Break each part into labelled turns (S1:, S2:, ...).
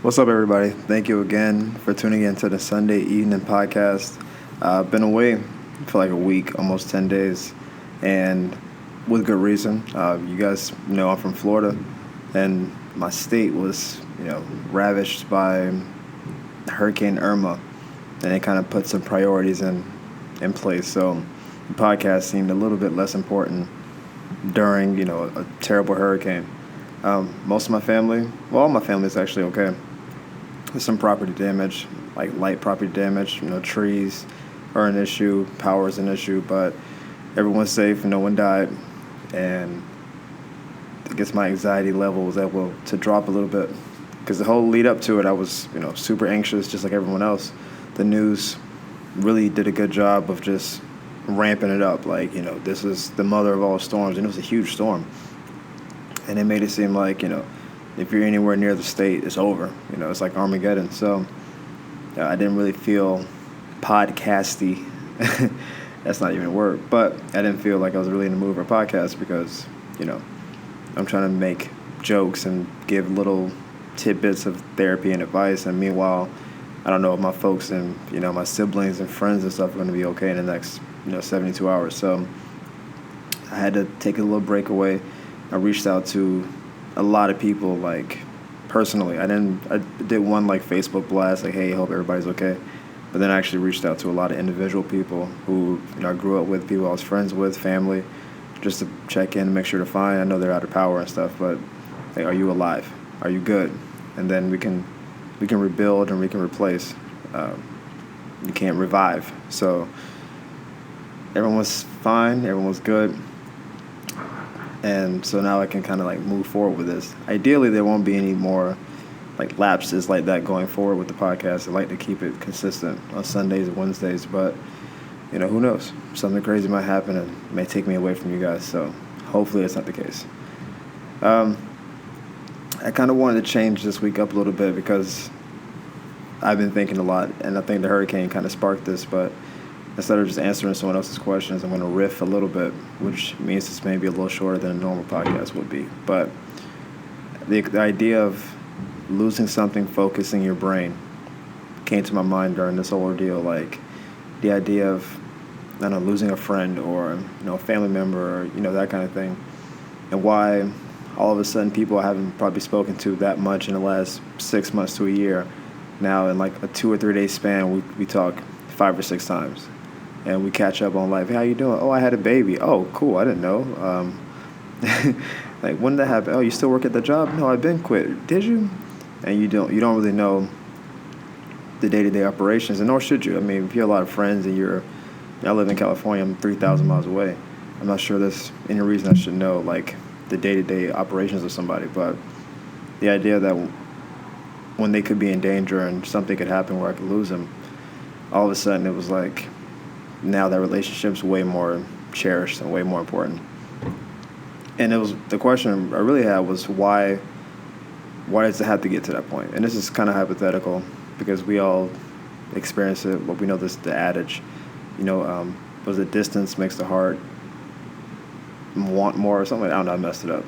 S1: What's up, everybody? Thank you again for tuning in to the Sunday Eenin podcast. I've been away for like a week, almost 10 days, and with good reason. You guys know I'm from Florida, and my state was, ravished by Hurricane Irma, and it kind of put some priorities in place. So the podcast seemed a little bit less important during, a terrible hurricane. Most of my family, well, all my family is actually okay. There's some property damage, like light property damage. Trees are an issue, power is an issue, but everyone's safe, no one died, and I guess my anxiety level was able to drop a little bit because the whole lead up to it, I was, super anxious, just like everyone else. The news really did a good job of just ramping it up, like, this is the mother of all storms, and it was a huge storm, and it made it seem like, if you're anywhere near the state, it's over. It's like Armageddon. So I didn't really feel podcasty. That's not even a word. But I didn't feel like I was really in the mood for a podcast because, I'm trying to make jokes and give little tidbits of therapy and advice. And meanwhile, I don't know if my folks and, my siblings and friends and stuff are going to be okay in the next, 72 hours. So I had to take a little break away. I reached out to a lot of people, like, personally. I did one, like, Facebook blast, like, hey, hope everybody's okay. But then I actually reached out to a lot of individual people who, I grew up with, people I was friends with, family, just to check in and make sure they're fine. I know they're out of power and stuff, but, hey, are you alive? Are you good? And then we can rebuild and we can replace. You can't revive. So everyone was fine. Everyone was good. And so now I can kind of like move forward with this. Ideally, there won't be any more like lapses like that going forward with the podcast. I like to keep it consistent on Sundays and Wednesdays, but who knows? Something crazy might happen and may take me away from you guys. So hopefully it's not the case. I kind of wanted to change this week up a little bit because I've been thinking a lot, and I think the hurricane kind of sparked this, but instead of just answering someone else's questions, I'm going to riff a little bit, which means this may be a little shorter than a normal podcast would be. But the idea of losing something, focusing your brain, came to my mind during this whole ordeal. Like the idea of, I don't know, losing a friend or, a family member or, that kind of thing. And why all of a sudden people I haven't probably spoken to that much in the last 6 months to a year. Now in like a 2 or 3 day span, we talk 5 or 6 times. And we catch up on life. Hey, how you doing? Oh, I had a baby. Oh, cool. I didn't know. Like, when did that happen? Oh, you still work at the job? No, I've been quit. Did you? And you don't really know the day-to-day operations, and nor should you. I mean, if you have a lot of friends and I live in California, I'm 3,000 miles away. I'm not sure there's any reason I should know, like, the day-to-day operations of somebody. But the idea that when they could be in danger and something could happen where I could lose them, all of a sudden it was like, now that relationship's way more cherished and way more important. And it was the question I really had was why does it have to get to that point? And this is kind of hypothetical because we all experience it, but we know this the adage, was it distance makes the heart want more or something? I don't know, I messed it up.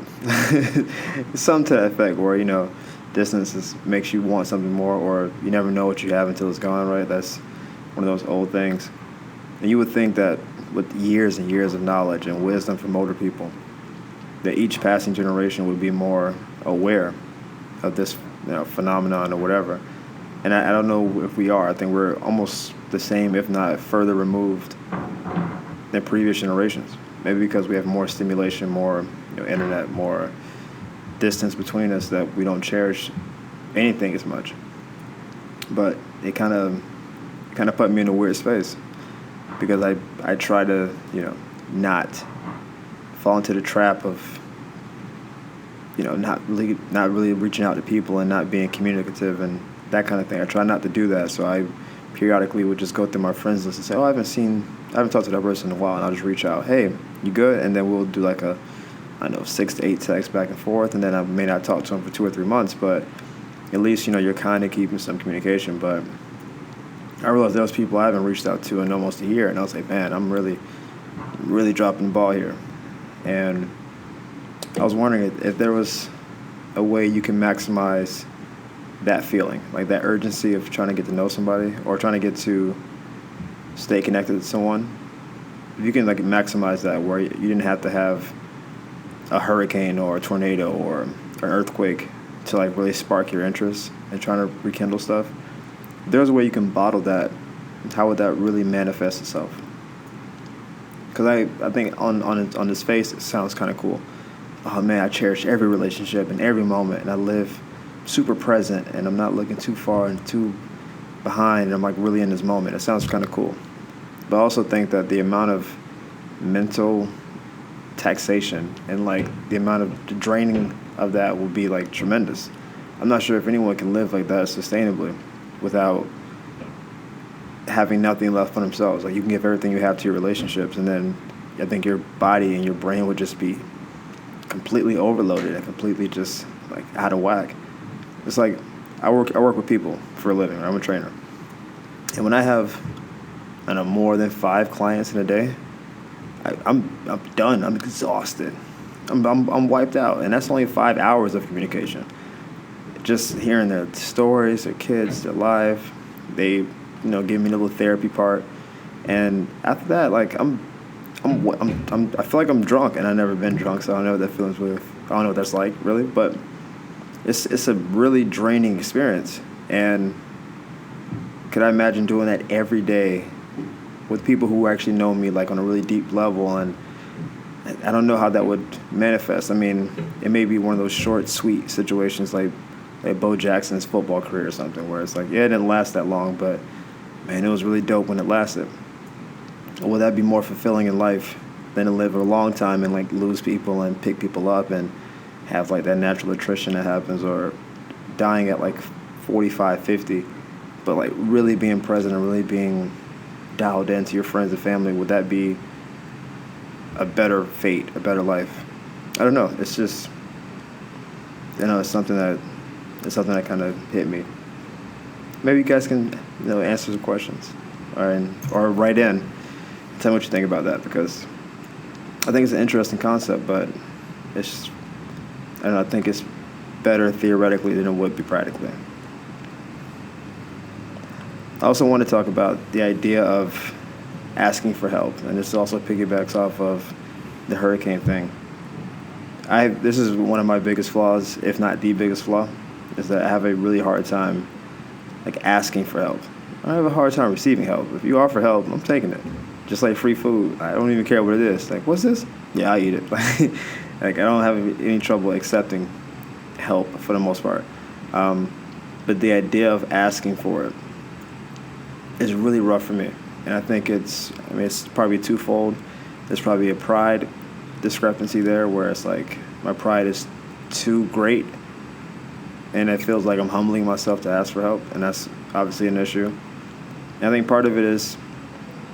S1: Something to that effect where, distance makes you want something more, or you never know what you have until it's gone, right? That's one of those old things. And you would think that with years and years of knowledge and wisdom from older people, that each passing generation would be more aware of this phenomenon or whatever. And I don't know if we are. I think we're almost the same, if not further removed than previous generations. Maybe because we have more stimulation, more internet, more distance between us that we don't cherish anything as much. But it kind of put me in a weird space. Because I try to, not fall into the trap of, not really reaching out to people and not being communicative and that kind of thing. I try not to do that. So I periodically would just go through my friends list and say, oh, I haven't talked to that person in a while. And I'll just reach out, hey, you good? And then we'll do like 6 to 8 texts back and forth. And then I may not talk to them for 2 or 3 months, but at least, you're kind of keeping some communication. But I realized there was people I haven't reached out to in almost a year, and I was like, man, I'm really, really dropping the ball here. And I was wondering if there was a way you can maximize that feeling, like that urgency of trying to get to know somebody or trying to get to stay connected to someone. If you can like maximize that, where you didn't have to have a hurricane or a tornado or an earthquake to like really spark your interest and trying to rekindle stuff. If there's a way you can bottle that, how would that really manifest itself? Because I think on its face it sounds kind of cool. Oh man, I cherish every relationship and every moment, and I live super present, and I'm not looking too far and too behind, and I'm like really in this moment. It sounds kind of cool. But I also think that the amount of mental taxation and like the amount of the draining of that will be like tremendous. I'm not sure if anyone can live like that sustainably without having nothing left for themselves. Like you can give everything you have to your relationships, and then I think your body and your brain would just be completely overloaded and completely just like out of whack. It's like I work with people for a living. I'm a trainer, and when I have more than 5 clients in a day, I'm done. I'm exhausted. I'm wiped out, and that's only 5 hours of communication. Just hearing their stories, their kids, their life. They, give me a little therapy part, and after that, like I feel like I'm drunk, and I've never been drunk, so I don't know what that feeling's with. I don't know what that's like really, but it's a really draining experience. And could I imagine doing that every day with people who actually know me like on a really deep level? And I don't know how that would manifest. I mean, it may be one of those short, sweet situations like Bo Jackson's football career or something, where it's like, yeah, it didn't last that long, but man, it was really dope when it lasted. Or will that be more fulfilling in life than to live a long time and like lose people and pick people up and have like that natural attrition that happens, or dying at like 45, 50, but like really being present and really being dialed into your friends and family? Would that be a better fate, a better life? I don't know. It's just, it's something that kind of hit me. Maybe you guys can, answer some questions, or write in, tell me what you think about that, because I think it's an interesting concept, but it's, I think it's better theoretically than it would be practically. I also want to talk about the idea of asking for help, and this also piggybacks off of the hurricane thing. This is one of my biggest flaws, if not the biggest flaw, is that I have a really hard time like asking for help. I have a hard time receiving help. If you offer help, I'm taking it. Just like free food, I don't even care what it is. Like, what's this? Yeah, I'll eat it. Like I don't have any trouble accepting help for the most part. But the idea of asking for it is really rough for me. And I think it's probably twofold. There's probably a pride discrepancy there, where it's like my pride is too great, and it feels like I'm humbling myself to ask for help, and that's obviously an issue. And I think part of it is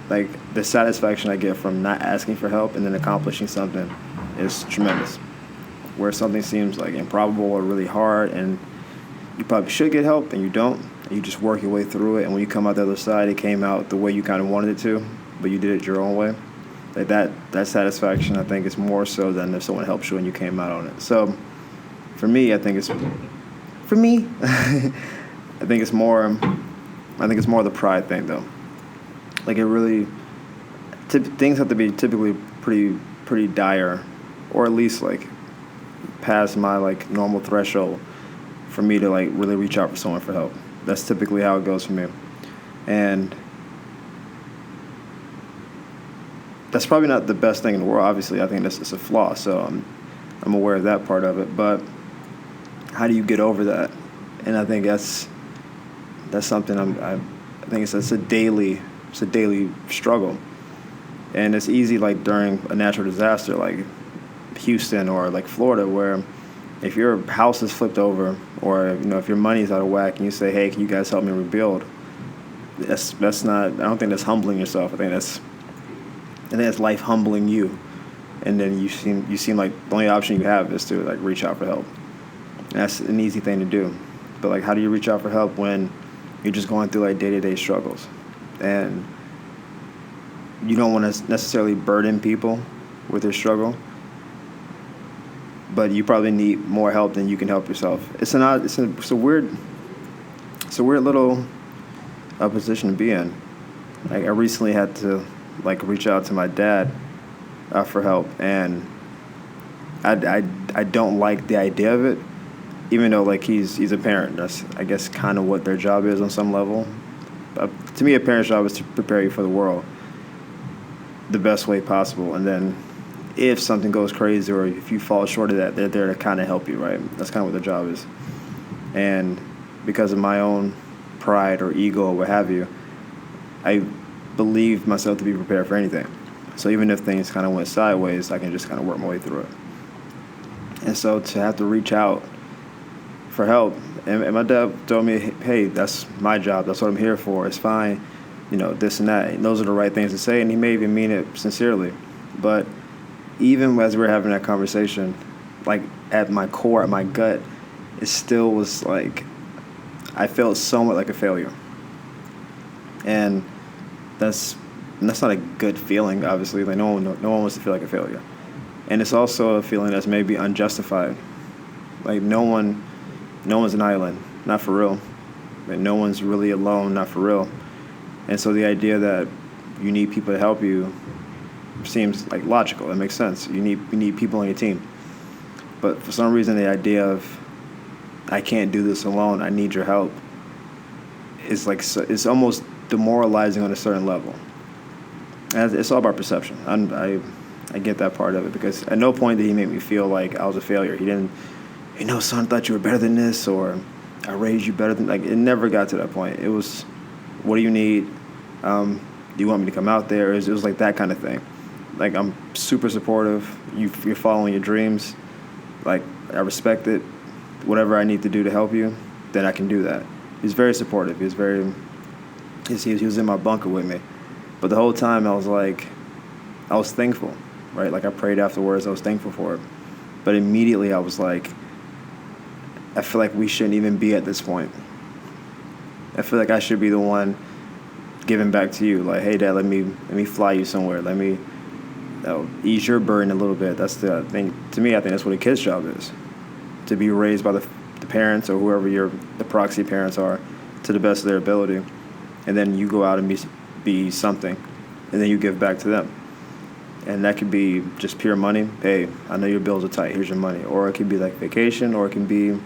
S1: like the satisfaction I get from not asking for help and then accomplishing something is tremendous. Where something seems like improbable or really hard, and you probably should get help and you don't, and you just work your way through it, and when you come out the other side, it came out the way you kind of wanted it to, but you did it your own way. Like that satisfaction, I think, is more so than if someone helps you and you came out on it. So for me, I think it's more the pride thing, though. Like it really, things have to be typically pretty dire, or at least like past my like normal threshold for me to like really reach out for someone for help. That's typically how it goes for me, and that's probably not the best thing in the world. Obviously, I think it's a flaw, so I'm aware of that part of it. But how do you get over that? And I think that's something I think it's a daily struggle. And it's easy like during a natural disaster like Houston or like Florida, where if your house is flipped over, or if your money's out of whack and you say, hey, can you guys help me rebuild? That's not, I don't think that's humbling yourself. I think that's life humbling you. And then you seem like the only option you have is to like reach out for help. And that's an easy thing to do. But like, how do you reach out for help when you're just going through like day-to-day struggles? And you don't want to necessarily burden people with your struggle, but you probably need more help than you can help yourself. It's a weird it's a weird little position to be in. Like I recently had to like reach out to my dad for help, and I don't like the idea of it, even though like he's a parent. That's I guess kind of what their job is on some level. To me, a parent's job is to prepare you for the world the best way possible, and then if something goes crazy or if you fall short of that, they're there to kind of help you, right? That's kind of what their job is. And because of my own pride or ego or what have you, I believe myself to be prepared for anything. So even if things kind of went sideways, I can just kind of work my way through it. And so to have to reach out for help, and my dad told me, hey, that's my job. That's what I'm here for. It's fine, this and that. And those are the right things to say, and he may even mean it sincerely. But even as we were having that conversation, like at my core, at my gut, it still was like I felt somewhat like a failure. And that's not a good feeling, obviously. Like no one wants to feel like a failure. And it's also a feeling that's maybe unjustified. Like no one's an island, not for real. Like no one's really alone, not for real. And so the idea that you need people to help you seems like logical. It makes sense. You need people on your team. But for some reason, the idea of I can't do this alone, I need your help, is like it's almost demoralizing on a certain level. And it's all about perception. I get that part of it, because at no point did he make me feel like I was a failure. He didn't, son, thought you were better than this, or I raised you better than, like, it never got to that point. It was, what do you need? Do you want me to come out there? It was like that kind of thing. Like, I'm super supportive. You're following your dreams. Like, I respect it. Whatever I need to do to help you, then I can do that. He's very supportive. He was in my bunker with me. But the whole time I was thankful, right? Like I prayed afterwards, I was thankful for it. But immediately I was like, I feel like we shouldn't even be at this point. I feel like I should be the one giving back to you. Like, hey, Dad, let me fly you somewhere. Let me ease your burden a little bit. That's the thing. To me, I think that's what a kid's job is. To be raised by the parents or whoever the proxy parents are to the best of their ability. And then you go out and be something. And then you give back to them. And that could be just pure money. Hey, I know your bills are tight. Here's your money. Or it could be like vacation, or it can be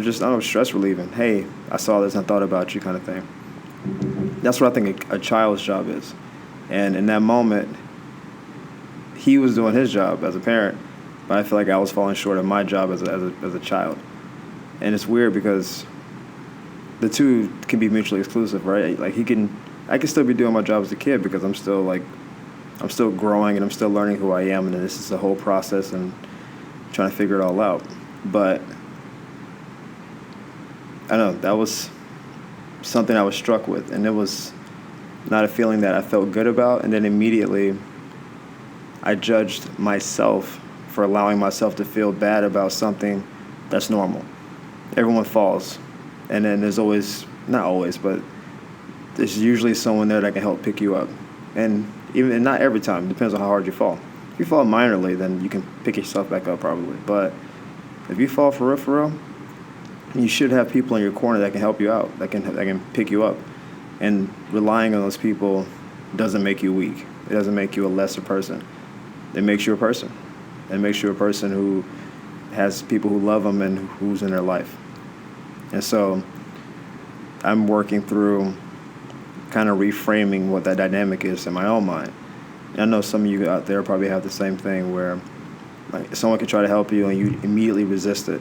S1: just, I don't know, stress relieving. Hey, I saw this and I thought about you kind of thing. That's what I think a child's job is. And in that moment, he was doing his job as a parent, but I feel like I was falling short of my job as a child. And it's weird because the two can be mutually exclusive, right? Like I can still be doing my job as a kid because I'm still growing and I'm still learning who I am, and this is a whole process and trying to figure it all out. But I don't know, that was something I was struck with, and it was not a feeling that I felt good about. And then immediately I judged myself for allowing myself to feel bad about something that's normal. Everyone falls, and then there's always, not always, but there's usually someone there that can help pick you up. And not every time, depends on how hard you fall. If you fall minorly, then you can pick yourself back up probably. But if you fall for real, you should have people in your corner that can help you out, that can pick you up. And relying on those people doesn't make you weak. It doesn't make you a lesser person. It makes you a person. It makes you a person who has people who love them and who's in their life. And so I'm working through kind of reframing what that dynamic is in my own mind. And I know some of you out there probably have the same thing where like someone can try to help you and you immediately resist it,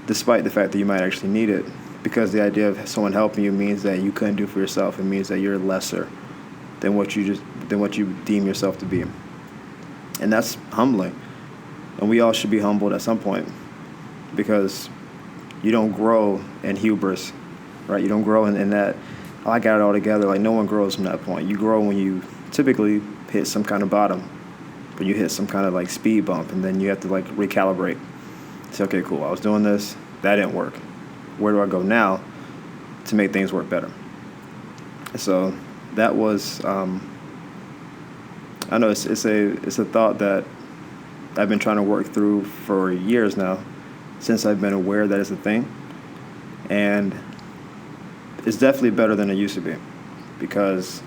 S1: despite the fact that you might actually need it, because the idea of someone helping you means that you couldn't do for yourself. It means that you're lesser than what you deem yourself to be. And that's humbling. And we all should be humbled at some point, because you don't grow in hubris, right? You don't grow in that, oh, I got it all together. Like, no one grows from that point. You grow when you typically hit some kind of bottom, when you hit some kind of like speed bump, and then you have to like recalibrate. Say, okay, cool, I was doing this, that didn't work. Where do I go now to make things work better? So that was, I know it's a thought that I've been trying to work through for years now, since I've been aware that it's a thing. And it's definitely better than it used to be, because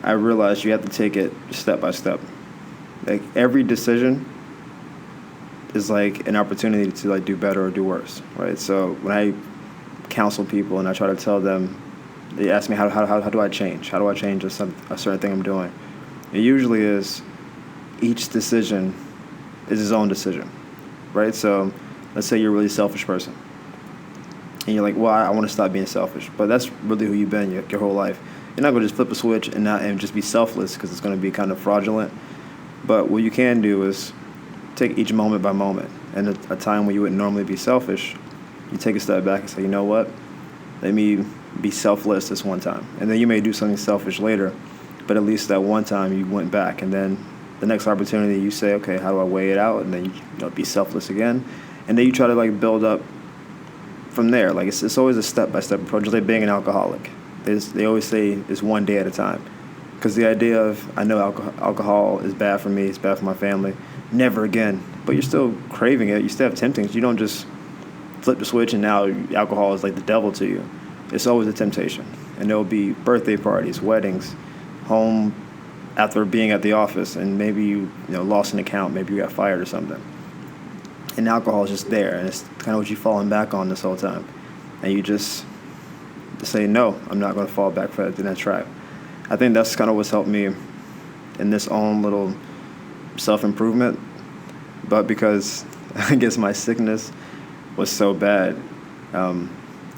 S1: I realized you have to take it step by step. Like every decision is like an opportunity to like do better or do worse, right? So when I counsel people and I try to tell them, they ask me how do I change? How do I change a certain thing I'm doing? It usually is each decision is his own decision, right? So let's say you're a really selfish person, and you're like, well, I want to stop being selfish, but that's really who you've been your whole life. You're not going to just flip a switch and just be selfless, because it's going to be kind of fraudulent. But what you can do is take each moment by moment. And a time when you wouldn't normally be selfish, you take a step back and say, you know what? Let me be selfless this one time. And then you may do something selfish later, but at least that one time you went back. And then the next opportunity you say, okay, how do I weigh it out? And then you be selfless again. And then you try to like build up from there. Like it's always a step-by-step approach. It's like being an alcoholic. They always say it's one day at a time. Because the idea of, I know alcohol is bad for me, it's bad for my family, never again. But you're still craving it. You still have temptings. You don't just flip the switch and now alcohol is like the devil to you. It's always a temptation. And there will be birthday parties, weddings, home after being at the office, and maybe you lost an account, maybe you got fired or something. And alcohol is just there, and it's kind of what you're falling back on this whole time. And you just say, no, I'm not going to fall back in that trap. I think that's kind of what's helped me in this own little self-improvement. But because I guess my sickness was so bad,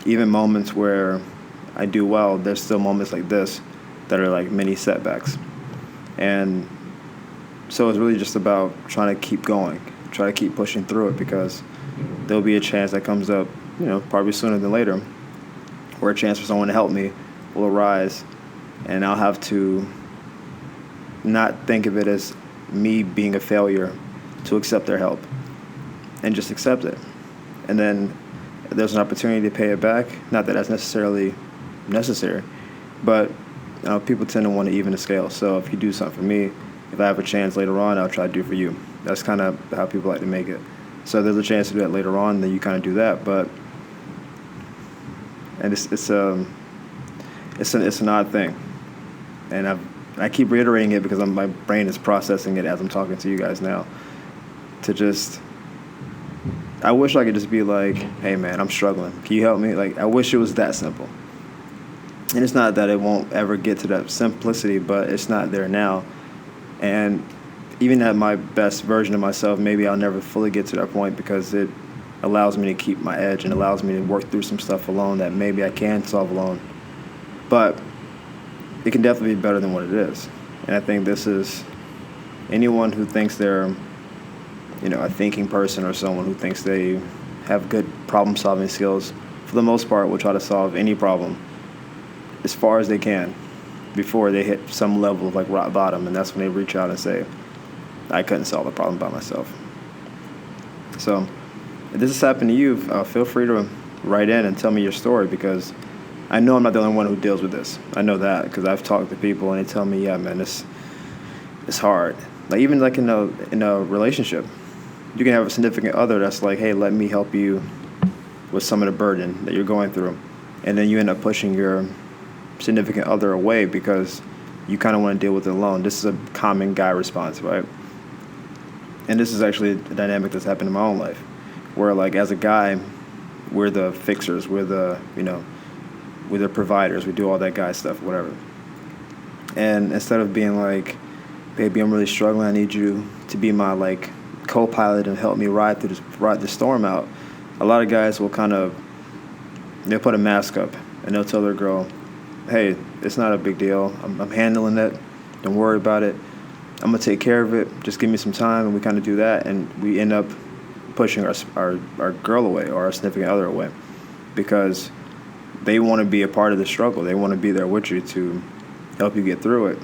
S1: even moments where I do well, there's still moments like this that are like mini setbacks. And so it's really just about trying to keep going, try to keep pushing through it, because there'll be a chance that comes up, probably sooner than later, where a chance for someone to help me will arise. And I'll have to not think of it as me being a failure, to accept their help and just accept it. And then there's an opportunity to pay it back. Not that that's necessarily necessary, but people tend to want to even the scale. So if you do something for me, if I have a chance later on, I'll try to do for you. That's kind of how people like to make it. So there's a chance to do that later on, then you kind of do that. And it's an odd thing. And I keep reiterating it because my brain is processing it as I'm talking to you guys now. I wish I could just be like, hey man, I'm struggling. Can you help me? Like, I wish it was that simple. And it's not that it won't ever get to that simplicity, but it's not there now. And even at my best version of myself, maybe I'll never fully get to that point, because it allows me to keep my edge and allows me to work through some stuff alone that maybe I can solve alone. But it can definitely be better than what it is. And I think this is anyone who thinks they're, a thinking person, or someone who thinks they have good problem-solving skills, for the most part will try to solve any problem as far as they can before they hit some level of like rock bottom, and that's when they reach out and say, I couldn't solve the problem by myself. So if this has happened to you, feel free to write in and tell me your story, because I know I'm not the only one who deals with this. I know that because I've talked to people and they tell me, yeah, man, it's hard. Like even like in a relationship, you can have a significant other that's like, hey, let me help you with some of the burden that you're going through. And then you end up pushing your significant other away because you kind of want to deal with it alone. This is a common guy response, right? And this is actually a dynamic that's happened in my own life, where like as a guy, we're the fixers, we're the providers, we do all that guy stuff, whatever. And instead of being like, baby, I'm really struggling, I need you to be my like co-pilot and help me ride the storm out, a lot of guys will they'll put a mask up and they'll tell their girl, hey, it's not a big deal, I'm handling it, don't worry about it, I'm gonna take care of it, just give me some time. And we kind of do that, and we end up pushing our girl away, or our significant other away, because they want to be a part of the struggle. They want to be there with you to help you get through it.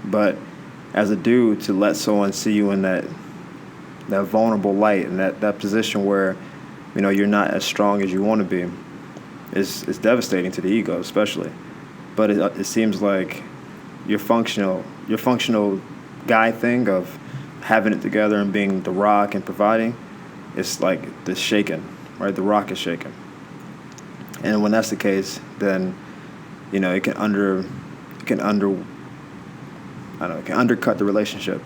S1: But as a dude, to let someone see you in that vulnerable light and that position where you're not as strong as you want to be is devastating to the ego, especially. But it seems like your functional guy thing of having it together and being the rock and providing, it's like the shaken, right? The rock is shaken. And when that's the case, then, it can undercut the relationship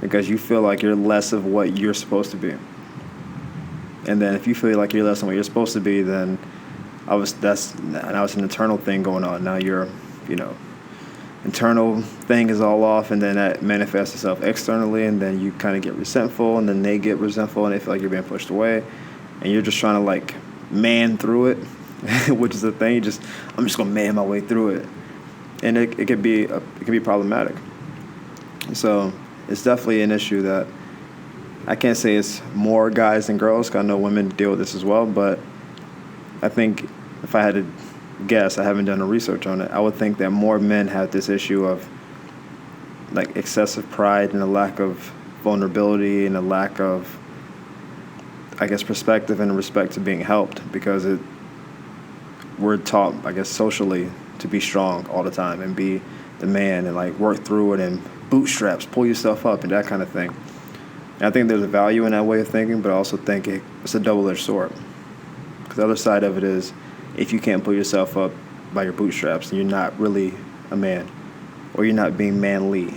S1: because you feel like you're less of what you're supposed to be. And then if you feel like you're less than what you're supposed to be, then now it's an internal thing going on. Now your, internal thing is all off, and then that manifests itself externally, and then you kind of get resentful, and then they get resentful, and they feel like you're being pushed away, and you're just trying to like man through it, which is the thing. I'm just gonna man my way through it, and it can be problematic. So it's definitely an issue that I can't say it's more guys than girls, 'cause I know women deal with this as well, but I think if I had to guess, I haven't done the research on it, I would think that more men have this issue of like excessive pride and a lack of vulnerability and a lack of, I guess, perspective and respect to being helped, because we're taught, I guess, socially to be strong all the time and be the man and like work through it and bootstraps, pull yourself up and that kind of thing. And I think there's a value in that way of thinking, but I also think it's a double-edged sword. Because the other side of it is, if you can't pull yourself up by your bootstraps, then you're not really a man, or you're not being manly.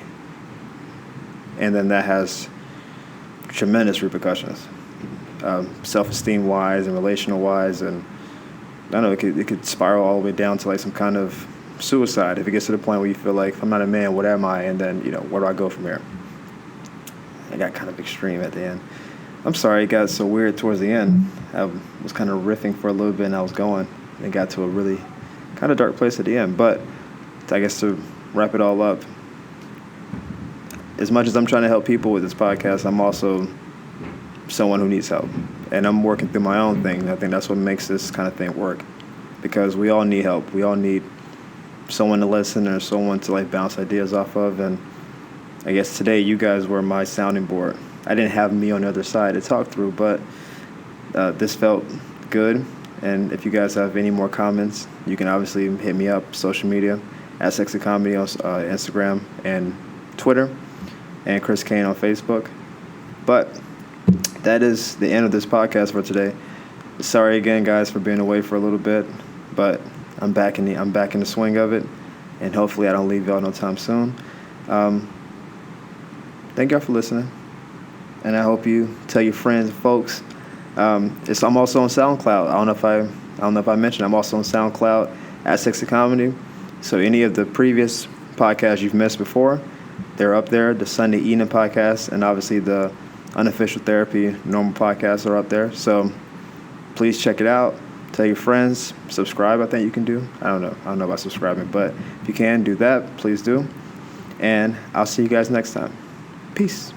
S1: And then that has tremendous repercussions, self-esteem wise and relational wise, and I don't know, it could spiral all the way down to like some kind of suicide if it gets to the point where you feel like, if I'm not a man, what am I? And then, where do I go from here? It got kind of extreme at the end. I'm sorry it got so weird towards the end. I was kind of riffing for a little bit and I was going. And it got to a really kind of dark place at the end. But I guess to wrap it all up, as much as I'm trying to help people with this podcast, I'm also someone who needs help. And I'm working through my own thing. I think that's what makes this kind of thing work. Because we all need help. We all need someone to listen or someone to like bounce ideas off of. And I guess today you guys were my sounding board. I didn't have me on the other side to talk through, but this felt good. And if you guys have any more comments, you can obviously hit me up, social media, at Sexy Comedy on Instagram and Twitter, and Chris Kane on Facebook. But that is the end of this podcast for today. Sorry again, guys, for being away for a little bit, but I'm back in the swing of it, and hopefully I don't leave y'all no time soon. Thank y'all for listening, and I hope you tell your friends and folks. I'm also on SoundCloud. I don't know if I mentioned, I'm also on SoundCloud at Sexy Comedy. So any of the previous podcasts you've missed before, they're up there. The Sunday Eenin podcast and obviously the Unofficial Therapy normal podcasts are up there. So please check it out. Tell your friends. Subscribe, I think you can do. I don't know about subscribing, but if you can, do that. Please do. And I'll see you guys next time. Peace.